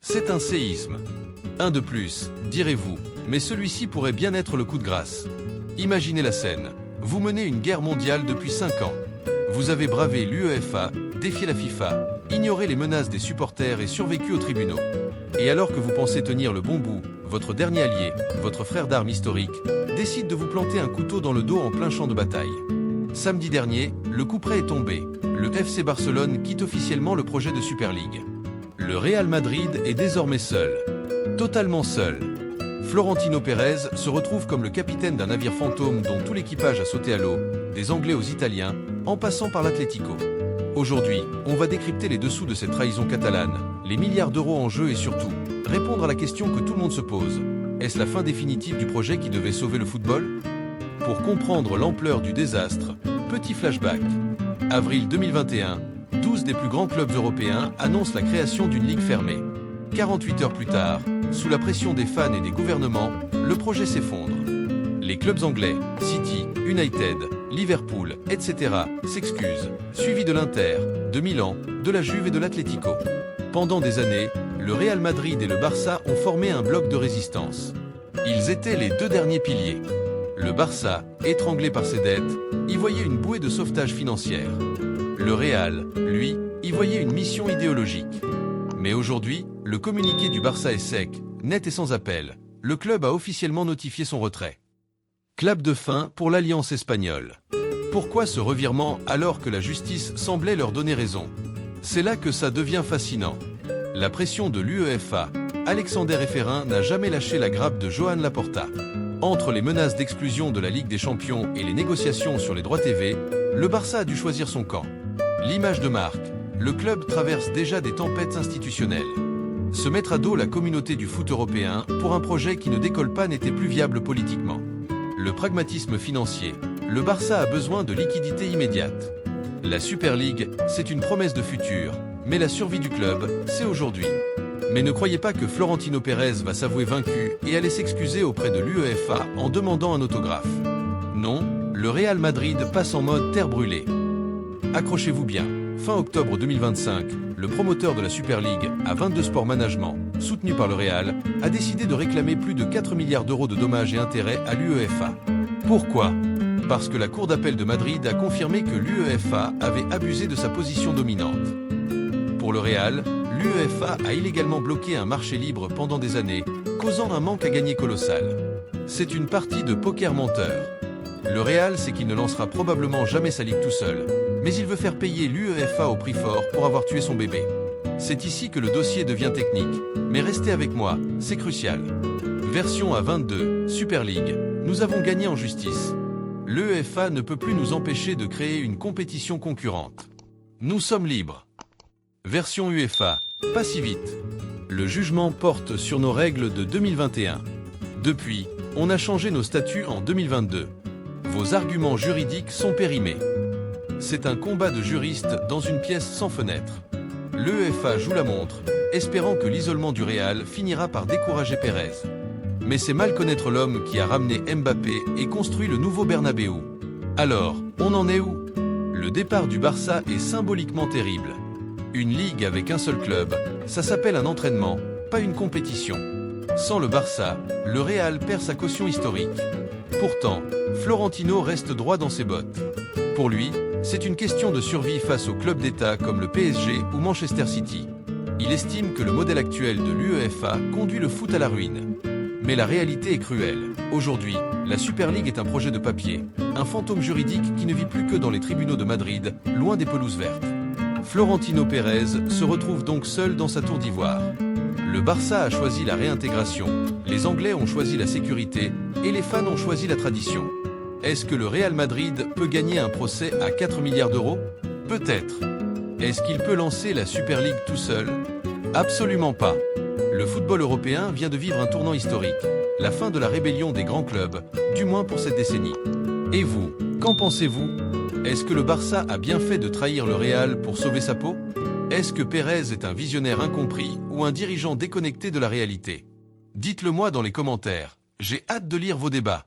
C'est un séisme. Un de plus, direz-vous, mais celui-ci pourrait bien être le coup de grâce. Imaginez la scène. Vous menez une guerre mondiale depuis 5 ans. Vous avez bravé l'UEFA, défié la FIFA, ignoré les menaces des supporters et survécu aux tribunaux. Et alors que vous pensez tenir le bon bout, votre dernier allié, votre frère d'armes historique, décide de vous planter un couteau dans le dos en plein champ de bataille. Samedi dernier, le coup près est tombé. Le FC Barcelone quitte officiellement le projet de Super League. Le Real Madrid est désormais seul. Totalement seul. Florentino Pérez se retrouve comme le capitaine d'un navire fantôme dont tout l'équipage a sauté à l'eau, des Anglais aux Italiens, en passant par l'Atlético. Aujourd'hui, on va décrypter les dessous de cette trahison catalane, les milliards d'euros en jeu et surtout, répondre à la question que tout le monde se pose. Est-ce la fin définitive du projet qui devait sauver le football? Pour comprendre l'ampleur du désastre, petit flashback. Avril 2021, 12 des plus grands clubs européens annoncent la création d'une ligue fermée. 48 heures plus tard, sous la pression des fans et des gouvernements, le projet s'effondre. Les clubs anglais, City, United, Liverpool, etc. s'excusent, suivis de l'Inter, de Milan, de la Juve et de l'Atlético. Pendant des années, le Real Madrid et le Barça ont formé un bloc de résistance. Ils étaient les deux derniers piliers. Le Barça, étranglé par ses dettes, y voyait une bouée de sauvetage financière. Le Real, lui, y voyait une mission idéologique. Mais aujourd'hui, le communiqué du Barça est sec, net et sans appel. Le club a officiellement notifié son retrait. Clap de fin pour l'Alliance espagnole. Pourquoi ce revirement alors que la justice semblait leur donner raison? C'est là que ça devient fascinant. La pression de l'UEFA, Alexander Efferin n'a jamais lâché la grappe de Joan Laporta. Entre les menaces d'exclusion de la Ligue des Champions et les négociations sur les droits TV, le Barça a dû choisir son camp. L'image de marque, le club traverse déjà des tempêtes institutionnelles. Se mettre à dos la communauté du foot européen pour un projet qui ne décolle pas n'était plus viable politiquement. Le pragmatisme financier, le Barça a besoin de liquidités immédiates. La Super League, c'est une promesse de futur, mais la survie du club, c'est aujourd'hui. Mais ne croyez pas que Florentino Pérez va s'avouer vaincu et aller s'excuser auprès de l'UEFA en demandant un autographe. Non, le Real Madrid passe en mode terre brûlée. Accrochez-vous bien, fin octobre 2025, le promoteur de la Super League, A22 Sport Management, soutenu par le Real, a décidé de réclamer plus de 4 milliards d'euros de dommages et intérêts à l'UEFA. Pourquoi? Parce que la Cour d'appel de Madrid a confirmé que l'UEFA avait abusé de sa position dominante. Pour le Real, l'UEFA a illégalement bloqué un marché libre pendant des années, causant un manque à gagner colossal. C'est une partie de poker menteur. Le Real sait qu'il ne lancera probablement jamais sa ligue tout seul, mais il veut faire payer l'UEFA au prix fort pour avoir tué son bébé. C'est ici que le dossier devient technique, mais restez avec moi, c'est crucial. Version A22, Super League, nous avons gagné en justice. L'UEFA ne peut plus nous empêcher de créer une compétition concurrente. Nous sommes libres. Version UEFA, pas si vite. Le jugement porte sur nos règles de 2021. Depuis, on a changé nos statuts en 2022. Vos arguments juridiques sont périmés. C'est un combat de juristes dans une pièce sans fenêtre. L'UEFA joue la montre, espérant que l'isolement du Real finira par décourager Pérez. Mais c'est mal connaître l'homme qui a ramené Mbappé et construit le nouveau Bernabéu. Alors, on en est où? Le départ du Barça est symboliquement terrible. Une ligue avec un seul club, ça s'appelle un entraînement, pas une compétition. Sans le Barça, le Real perd sa caution historique. Pourtant, Florentino reste droit dans ses bottes. Pour lui, c'est une question de survie face aux clubs d'État comme le PSG ou Manchester City. Il estime que le modèle actuel de l'UEFA conduit le foot à la ruine. Mais la réalité est cruelle. Aujourd'hui, la Super League est un projet de papier, un fantôme juridique qui ne vit plus que dans les tribunaux de Madrid, loin des pelouses vertes. Florentino Pérez se retrouve donc seul dans sa tour d'ivoire. Le Barça a choisi la réintégration, les Anglais ont choisi la sécurité et les fans ont choisi la tradition. Est-ce que le Real Madrid peut gagner un procès à 4 milliards d'euros? Peut-être. Est-ce qu'il peut lancer la Super League tout seul? Absolument pas. Le football européen vient de vivre un tournant historique, la fin de la rébellion des grands clubs, du moins pour cette décennie. Et vous, qu'en pensez-vous? Est-ce que le Barça a bien fait de trahir le Real pour sauver sa peau? Est-ce que Pérez est un visionnaire incompris ou un dirigeant déconnecté de la réalité? Dites-le moi dans les commentaires, j'ai hâte de lire vos débats.